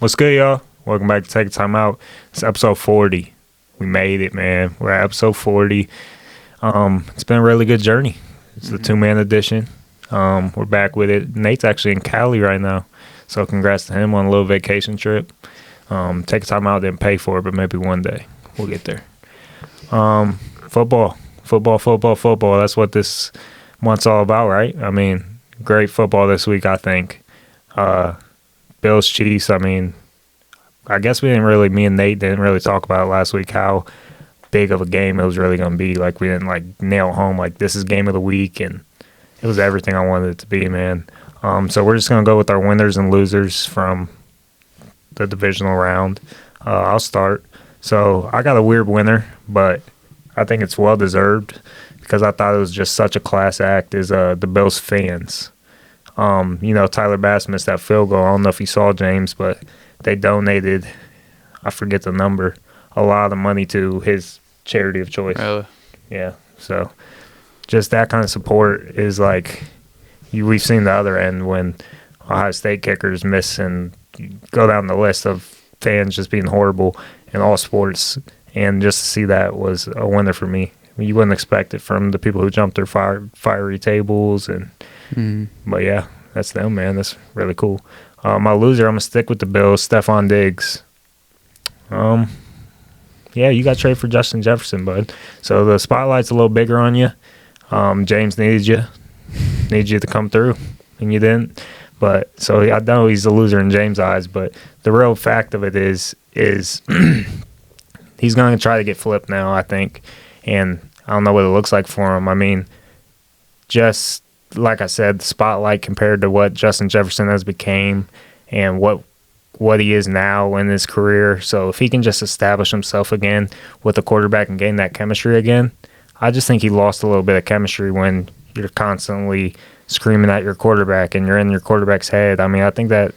What's good, y'all? Welcome back to Take a Time Out. It's episode 40. We made it, man. We're at episode 40. It's been a really good journey. It's the two-man edition. We're back with it. Nate's actually in Cali right now, so congrats to him on a little vacation trip. Take a Time Out, didn't pay for it, but maybe one day we'll get there. Football. That's what this month's all about, right? I mean, great football this week, I think. Bills, Chiefs, I mean, I guess me and Nate didn't really talk about last week how big of a game it was really going to be. Like, we didn't, nail home, this is game of the week, and it was everything I wanted it to be, man. So we're just going to go with our winners and losers from the divisional round. I'll start. So I got a weird winner, but I think it's well-deserved because I thought it was just such a class act is the Bills fans. Tyler Bass missed that field goal. I don't know if you saw, James, but they donated, I forget the number, a lot of the money to his charity of choice. Really? Yeah. So just that kind of support is we've seen the other end when Ohio State kickers miss, and you go down the list of fans just being horrible in all sports. And just to see that was a winner for me. You wouldn't expect it from the people who jumped their fiery tables But yeah, that's them, man. That's really cool. My loser, I'm gonna stick with the Bills. Stephon Diggs. Yeah, you got traded for Justin Jefferson, bud. So the spotlight's a little bigger on you. James needed you to come through, and you didn't. But so I know he's a loser in James' eyes, but the real fact of it is he's going to try to get flipped now, I think, and I don't know what it looks like for him. I mean, just like I said, the spotlight compared to what Justin Jefferson has became and what he is now in his career. So if he can just establish himself again with the quarterback and gain that chemistry again, I just think he lost a little bit of chemistry when you're constantly screaming at your quarterback and you're in your quarterback's head. I mean, I think that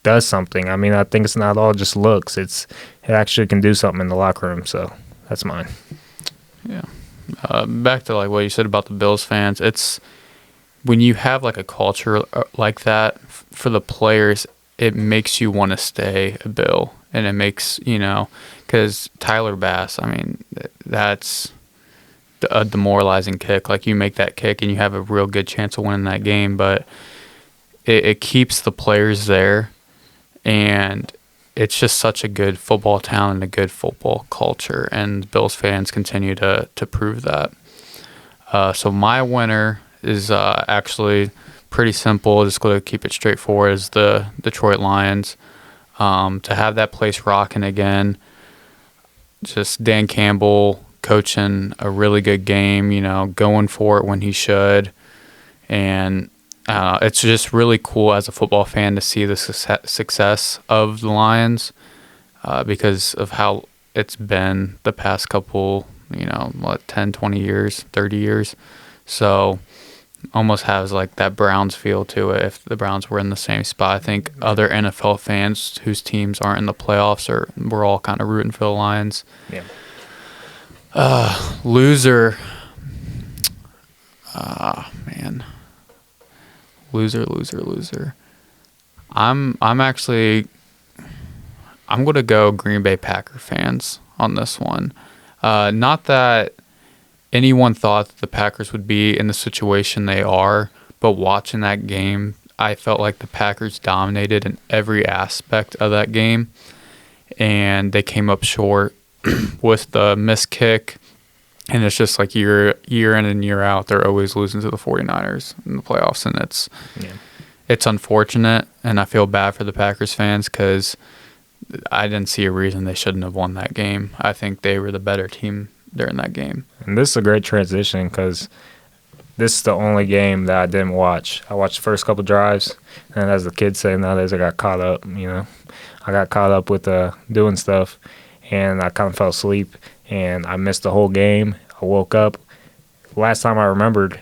does something. I mean, I think it's not all just looks. It actually can do something in the locker room. So that's mine. Yeah. Back to what you said about the Bills fans, it's when you have a culture like that for the players, it makes you want to stay a Bill, and it makes, because Tyler Bass, I mean, that's a demoralizing kick. You make that kick and you have a real good chance of winning that game, but it keeps the players there, and it's just such a good football town and a good football culture, and Bills fans continue to prove that. So my winner is actually pretty simple. Just going to keep it straightforward. Is the Detroit Lions. To have that place rocking again. Just Dan Campbell coaching a really good game. Going for it when he should, and it's just really cool as a football fan to see the success of the Lions because of how it's been the past couple, 10, 20 years, 30 years. So almost has that Browns feel to it if the Browns were in the same spot. I think other NFL fans whose teams aren't in the playoffs we're all kind of rooting for the Lions. Yeah. Loser. Man. Loser. I'm going to go Green Bay Packer fans on this one. Not that anyone thought that the Packers would be in the situation they are, but watching that game, I felt like the Packers dominated in every aspect of that game, and they came up short with the missed kick, and it's just year in and year out, they're always losing to the 49ers in the playoffs, and it's unfortunate, and I feel bad for the Packers fans because I didn't see a reason they shouldn't have won that game. I think they were the better team during that game. And this is a great transition because this is the only game that I didn't watch. I watched the first couple drives, and as the kids say nowadays, I got caught up, I got caught up with doing stuff, and I kind of fell asleep, and I missed the whole game. I woke up. Last time I remembered,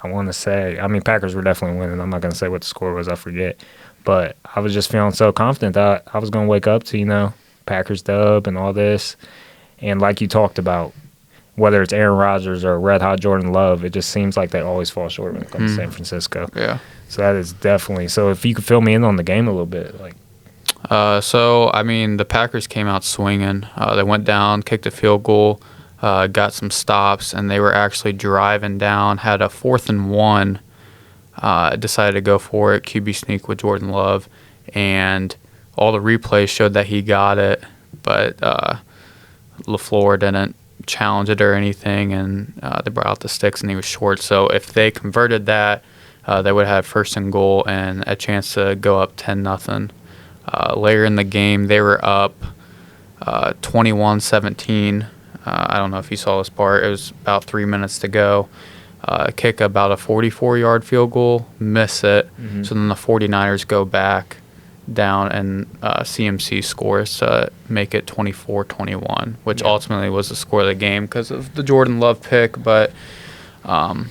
I want to say, Packers were definitely winning. I'm not going to say what the score was. I forget. But I was just feeling so confident that I was going to wake up to, Packers dub and all this. And like you talked about, whether it's Aaron Rodgers or Red Hot Jordan Love, it just seems like they always fall short when it comes to San Francisco. Yeah. So that is definitely – so if you could fill me in on the game a little bit. The Packers came out swinging. They went down, kicked a field goal, got some stops, and they were actually driving down, had a 4th and 1, decided to go for it, QB sneak with Jordan Love, and all the replays showed that he got it, but LaFleur didn't challenge it or anything, and they brought out the sticks, and he was short. So if they converted that, they would have 1st and goal and a chance to go up 10-0. Later in the game, they were up 21-17. I don't know if you saw this part. It was about 3 minutes to go. Kick about a 44-yard field goal, miss it. Mm-hmm. So then the 49ers go back down, and CMC scores to make it 24-21, which ultimately was the score of the game because of the Jordan Love pick. But, but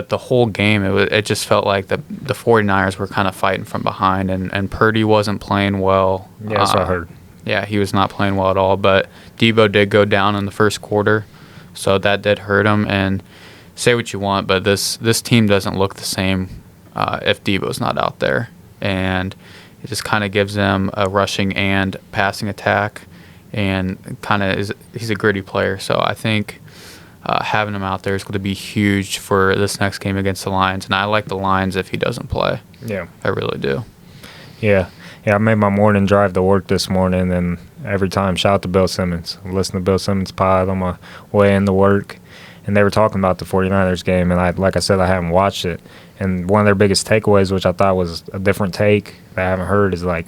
the whole game, it just felt like the 49ers were kind of fighting from behind, and Purdy wasn't playing well. Yeah, that's what I heard. Yeah, he was not playing well at all, but Debo did go down in the first quarter, so that did hurt him. And say what you want, but this team doesn't look the same if Debo's not out there. And it just kind of gives them a rushing and passing attack, and he's a gritty player. So I think having him out there is going to be huge for this next game against the Lions. And I like the Lions if he doesn't play. Yeah. I really do. Yeah. Yeah, I made my morning drive to work this morning, and every time, shout out to Bill Simmons. I listened to Bill Simmons' pod on my way into work, and they were talking about the 49ers game, and like I said, I haven't watched it. And one of their biggest takeaways, which I thought was a different take that I haven't heard, is I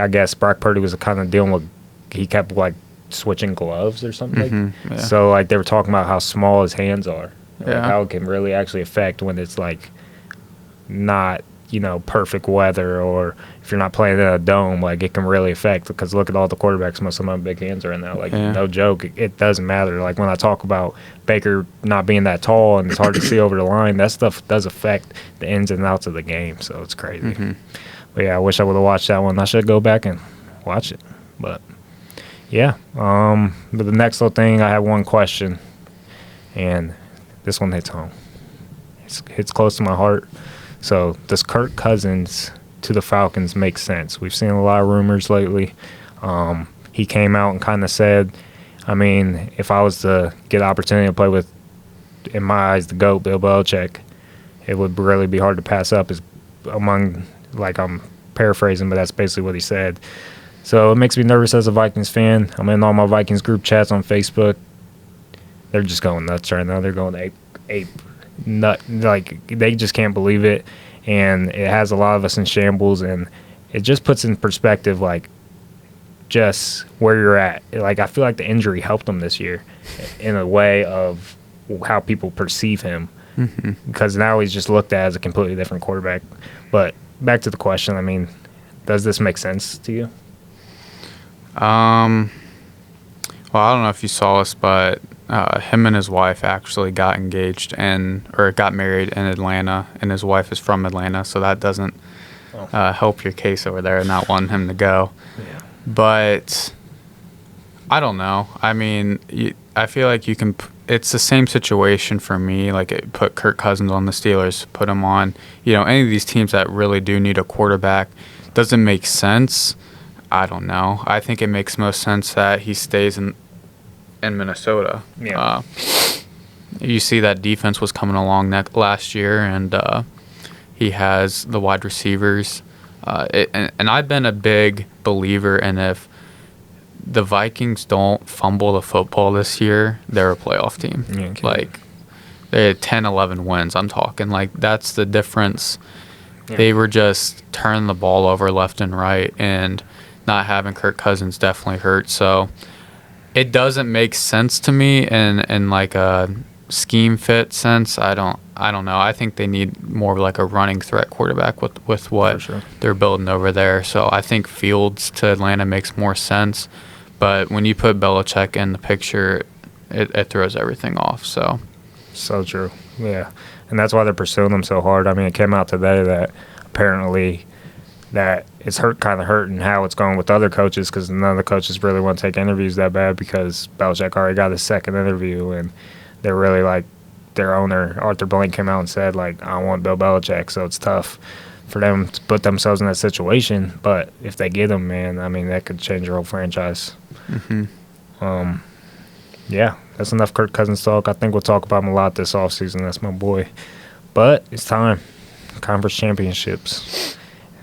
guess Brock Purdy was kind of dealing with, he kept switching gloves or something. Yeah. So they were talking about how small his hands are, yeah. How it can really actually affect when it's not perfect weather, or if you're not playing in a dome, it can really affect, because look at all the quarterbacks, most of them big hands right now. No joke, it doesn't matter. When I talk about Baker not being that tall and it's hard to see over the line, that stuff does affect the ins and outs of the game, so it's crazy. Mm-hmm. But yeah, I wish I would have watched that one. I should go back and watch it. But yeah, but the next little thing, I have one question, and this one hits home. It hits close to my heart. So does Kirk Cousins to the Falcons make sense? We've seen a lot of rumors lately. He came out and kind of said, if I was to get an opportunity to play with, in my eyes, the GOAT, Bill Belichick, it would really be hard to pass up I'm paraphrasing, but that's basically what he said. So it makes me nervous as a Vikings fan. I'm in all my Vikings group chats on Facebook. They're just going nuts right now. They're going ape. They just can't believe it, and it has a lot of us in shambles, and it just puts in perspective just where you're at. I feel like the injury helped him this year in a way of how people perceive him, because now he's just looked at as a completely different quarterback. But back to the question, does this make sense to you? Well, I don't know if you saw this, but him and his wife actually got engaged or got married in Atlanta, and his wife is from Atlanta, so that doesn't help your case over there, not wanting him to go. Yeah. But I don't know. I feel like you can. It's the same situation for me. It put Kirk Cousins on the Steelers, put him on. Any of these teams that really do need a quarterback. Doesn't make sense. I don't know. I think it makes most sense that he stays in Minnesota. Yeah. You see that defense was coming along last year, and he has the wide receivers. And I've been a big believer in, if the Vikings don't fumble the football this year, they're a playoff team. Yeah, okay. They had 10, 11 wins. I'm talking that's the difference. Yeah. They were just turning the ball over left and right, and not having Kirk Cousins definitely hurt. So it doesn't make sense to me in a scheme fit sense. I don't know. I think they need more of a running threat quarterback with what they're building over there. So I think Fields to Atlanta makes more sense. But when you put Belichick in the picture, it throws everything off. So true. Yeah. And that's why they're pursuing them so hard. It came out today that apparently that it's kind of hurting how it's going with other coaches, because none of the coaches really want to take interviews that bad, because Belichick already got his second interview, and they're really their owner, Arthur Blank, came out and said, I want Bill Belichick, so it's tough for them to put themselves in that situation. But if they get him, man, I mean, that could change your whole franchise. Yeah, that's enough Kirk Cousins talk. I think we'll talk about him a lot this offseason. That's my boy. But it's time. Conference championships.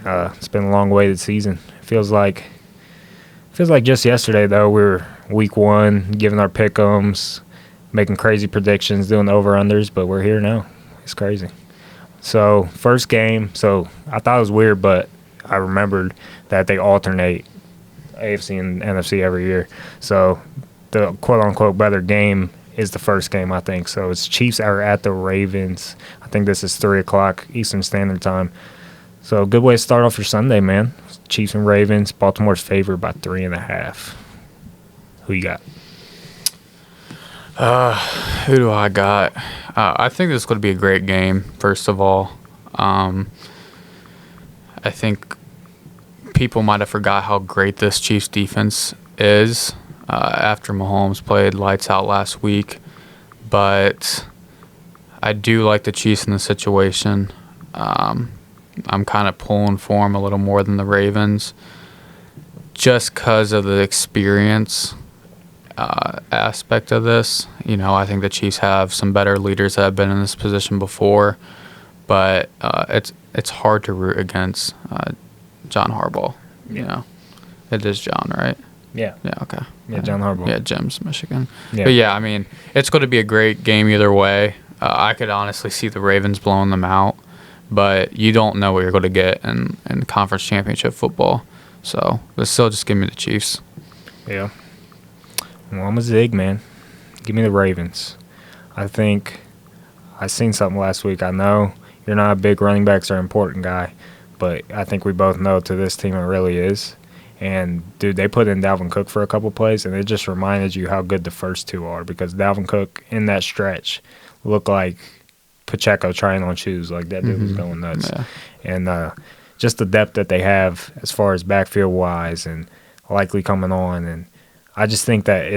It's been a long-awaited season. Feels like just yesterday, though, we were week 1, giving our pick-ems, making crazy predictions, doing over-unders, but we're here now. It's crazy. So, first game. So, I thought it was weird, but I remembered that they alternate AFC and NFC every year. So, the quote-unquote better game is the first game, I think. So, it's Chiefs are at the Ravens. I think this is 3 o'clock Eastern Standard Time. So, good way to start off your Sunday, man. Chiefs and Ravens. Baltimore's favored by 3.5. Who you got? Who do I got? I think this is going to be a great game, first of all. I think people might have forgot how great this Chiefs defense is after Mahomes played lights out last week. But I do like the Chiefs in the situation. I'm kind of pulling for them a little more than the Ravens just because of the experience aspect of this. You know, I think the Chiefs have some better leaders that have been in this position before, but it's hard to root against John Harbaugh. You know, it is John, right? Yeah. Yeah, okay. Yeah, John Harbaugh. Yeah, Jim's Michigan. Yeah. But, yeah, I mean, it's going to be a great game either way. I could honestly see the Ravens blowing them out, but you don't know what you're going to get in conference championship football. So, but still just give me the Chiefs. Yeah. Well, I'm a zig, man. Give me the Ravens. I think I seen something last week. I know you're not a big running backs are important guy, but I think we both know to this team it really is. And, dude, they put in Dalvin Cook for a couple plays, and it just reminded you how good the first two are because Dalvin Cook in that stretch looked like Pacheco trying on shoes. Like, that dude was going nuts. Yeah. And just the depth that they have as far as backfield-wise and likely coming on. And I just think that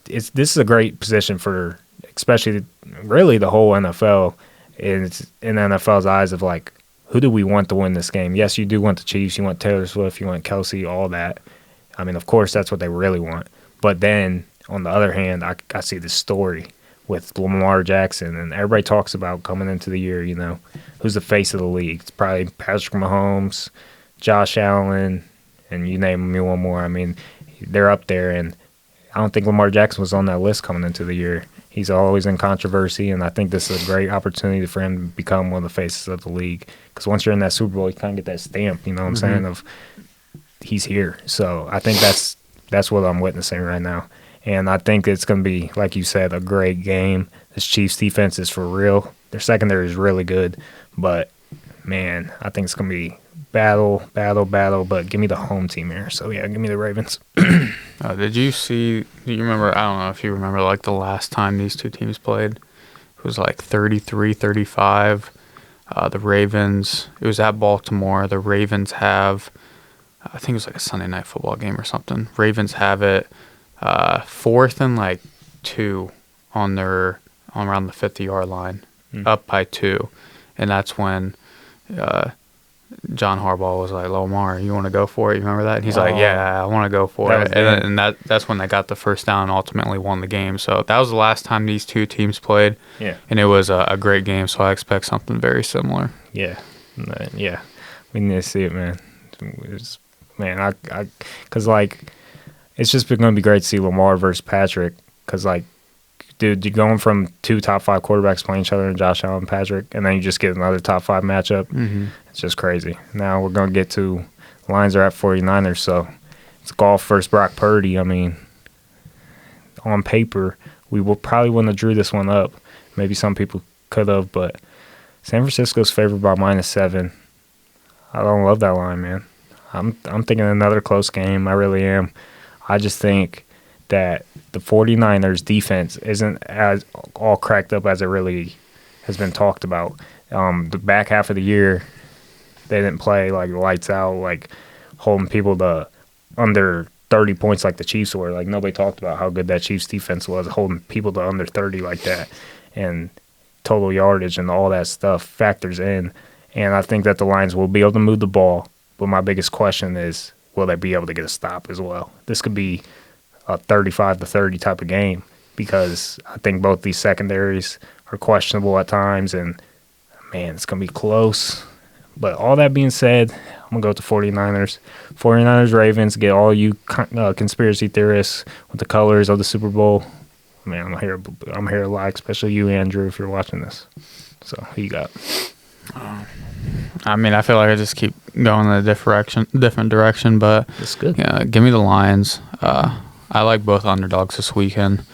this is a great position for especially really the whole NFL. It's in the NFL's eyes of, like, who do we want to win this game? Yes, you do want the Chiefs. You want Taylor Swift. You want Kelsey, all that. I mean, of course, that's what they really want. But then, on the other hand, I see this story with Lamar Jackson, and everybody talks about coming into the year, you know, who's the face of the league. It's probably Patrick Mahomes, Josh Allen, and you name me one more. I mean, they're up there, and I don't think Lamar Jackson was on that list coming into the year. He's always in controversy, and I think this is a great opportunity for him to become one of the faces of the league. Because once you're in that Super Bowl, you kind of get that stamp, you know what I'm saying, of he's here. So I think that's what I'm witnessing right now. And I think it's going to be, like you said, a great game. This Chiefs defense is for real. Their secondary is really good. But, man, I think it's going to be battle. But give me the home team here. So, yeah, give me the Ravens. Do you remember, I don't know if you remember, like, the last time these two teams played? It was like 33-35. The Ravens, it was at Baltimore. The Ravens have, I think it was like a Sunday night football game or something. Ravens have it 4th and like 2 on around the 50-yard line, up by 2. And that's when John Harbaugh was like, Lamar, you want to go for it? You remember that? And he's like, yeah, I want to go for it. And that's when they got the first down and ultimately won the game. So that was the last time these two teams played. Yeah. And it was a great game, so I expect something very similar. Yeah. Yeah. We need to see it, man. Because, like, it's just going to be great to see Lamar versus Patrick because, like, dude, you're going from 2 top 5 quarterbacks playing each other, Josh Allen and Patrick, and then you just get another top 5 matchup. Mm-hmm. It's just crazy. Now we're going to get to – lines are at 49ers, so it's Goff versus Brock Purdy. I mean, on paper, we probably wouldn't have drew this one up. Maybe some people could have, but San Francisco's favored by -7. I don't love that line, man. I'm thinking another close game. I really am. I just think that the 49ers defense isn't as all cracked up as it really has been talked about. The back half of the year, they didn't play like lights out, like holding people to under 30 points like the Chiefs were. Like, nobody talked about how good that Chiefs defense was, holding people to under 30 like that. And total yardage and all that stuff factors in. And I think that the Lions will be able to move the ball. But my biggest question is, will they be able to get a stop as well? This could be a 35-30 type of game because I think both these secondaries are questionable at times. And, man, it's going to be close. But all that being said, I'm going to go with the 49ers. 49ers, Ravens, get all you conspiracy theorists with the colors of the Super Bowl. Man, I'm here a lot, especially you, Andrew, if you're watching this. So, who you got? I mean, I feel like I just keep going in a different direction, but That's good. yeah, give me the Lions. I like both underdogs this weekend.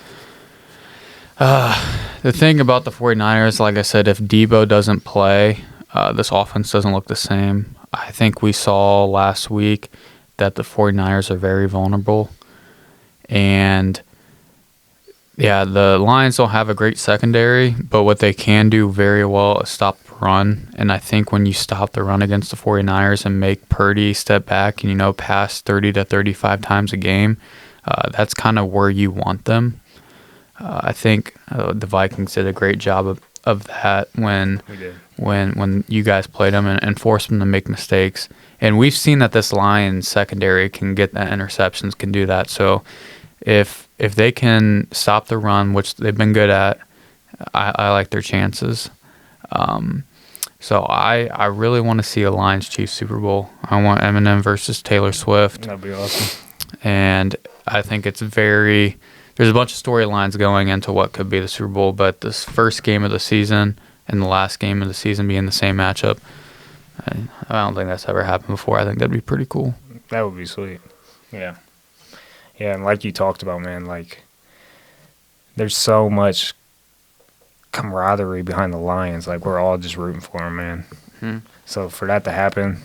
The thing about the 49ers, like I said, if Debo doesn't play, this offense doesn't look the same. I think we saw last week that the 49ers are very vulnerable. And, yeah, the Lions don't have a great secondary, but what they can do very well is stop the run. And I think when you stop the run against the 49ers and make Purdy step back and, pass 30 to 35 times a game, that's kind of where you want them. I think the Vikings did a great job of that when you guys played them and forced them to make mistakes. And we've seen that this Lions secondary can get that interceptions, can do that. So if they can stop the run, which they've been good at, I like their chances. So I really want to see a Lions-Chiefs Super Bowl. I want Eminem versus Taylor Swift. That'd be awesome. And I think there's a bunch of storylines going into what could be the Super Bowl, but this first game of the season and the last game of the season being the same matchup, I don't think that's ever happened before. I think that'd be pretty cool. That would be sweet. Yeah. Yeah, and like you talked about, man, like there's so much camaraderie behind the Lions. Like we're all just rooting for them, man. Mm-hmm. So for that to happen,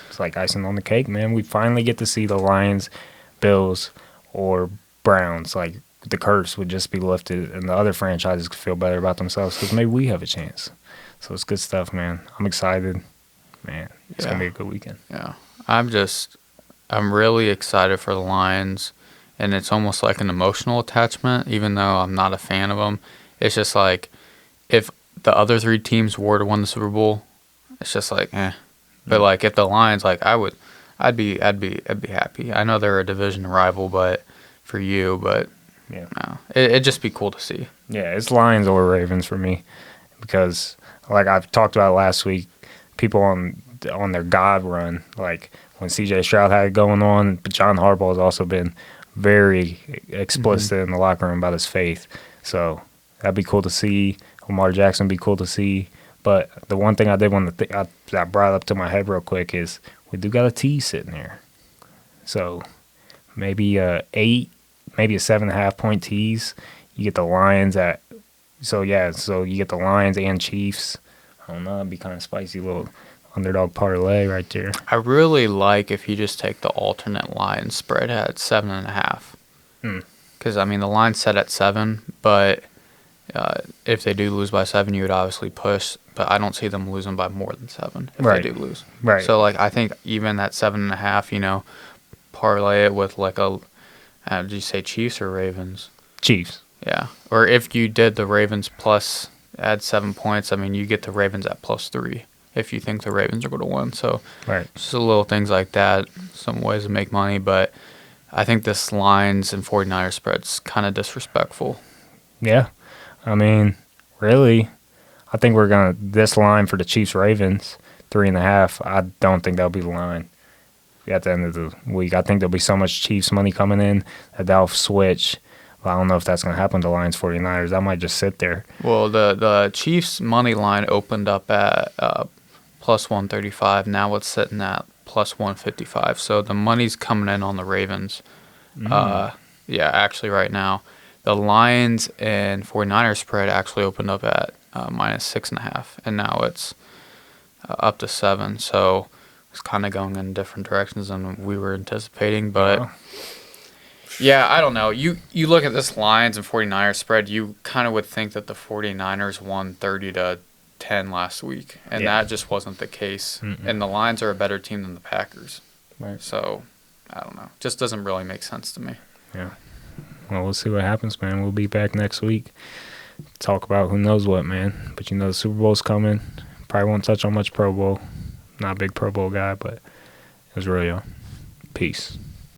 it's like icing on the cake, man. We finally get to see the Lions, Bills, or Browns. Like the curse would just be lifted, and the other franchises could feel better about themselves because maybe we have a chance. So it's good stuff, man. I'm excited, man. It's gonna be a good weekend. Yeah, I'm really excited for the Lions, and it's almost like an emotional attachment, even though I'm not a fan of them. It's just like if the other three teams were to win the Super Bowl, it's just like But like if the Lions, like I'd be happy. I know they're a division rival, but for you, but yeah, no, it'd just be cool to see. Yeah, it's Lions or Ravens for me because, like I've talked about last week, people on their God run, like when C.J. Stroud had it going on, but John Harbaugh has also been very explicit in the locker room about his faith. So that'd be cool to see. Lamar Jackson would be cool to see. But the one thing I did want to I brought up to my head real quick is we do got a T sitting there. So maybe a 7.5 point tease. You get the Lions at so you get the Lions and Chiefs. I don't know, it'd be kind of spicy little underdog parlay right there. I really like if you just take the alternate line spread at 7.5. Because I mean the line's set at 7, but if they do lose by 7, you would obviously push. But I don't see them losing by more than 7 if they do lose. Right. So like I think even that 7.5, parlay it with like a. Did you say Chiefs or Ravens? Chiefs. Yeah. Or if you did the Ravens plus add 7 points, I mean you get the Ravens at +3 if you think the Ravens are going to win. So just little things like that, some ways to make money. But I think this Lions and 49ers spread's kind of disrespectful. Yeah. I mean, really, I think this line for the Chiefs-Ravens, 3.5, I don't think that'll be the line at the end of the week. I think there'll be so much Chiefs money coming in that they'll switch. But I don't know if that's going to happen to Lions 49ers. That might just sit there. Well, the Chiefs money line opened up at +135. Now it's sitting at +155. So the money's coming in on the Ravens. Actually right now. The Lions and 49ers spread actually opened up at -6.5, and now it's up to 7. So it's kind of going in different directions than we were anticipating. But, I don't know. You look at this Lions and 49ers spread, you kind of would think that the 49ers won 30-10 last week, and that just wasn't the case. And the Lions are a better team than the Packers. Right. So, I don't know. Just doesn't really make sense to me. Yeah. Well, we'll see what happens, man. We'll be back next week. Talk about who knows what, man. But the Super Bowl's coming. Probably won't touch on much Pro Bowl. Not a big Pro Bowl guy, but it was real young. Peace.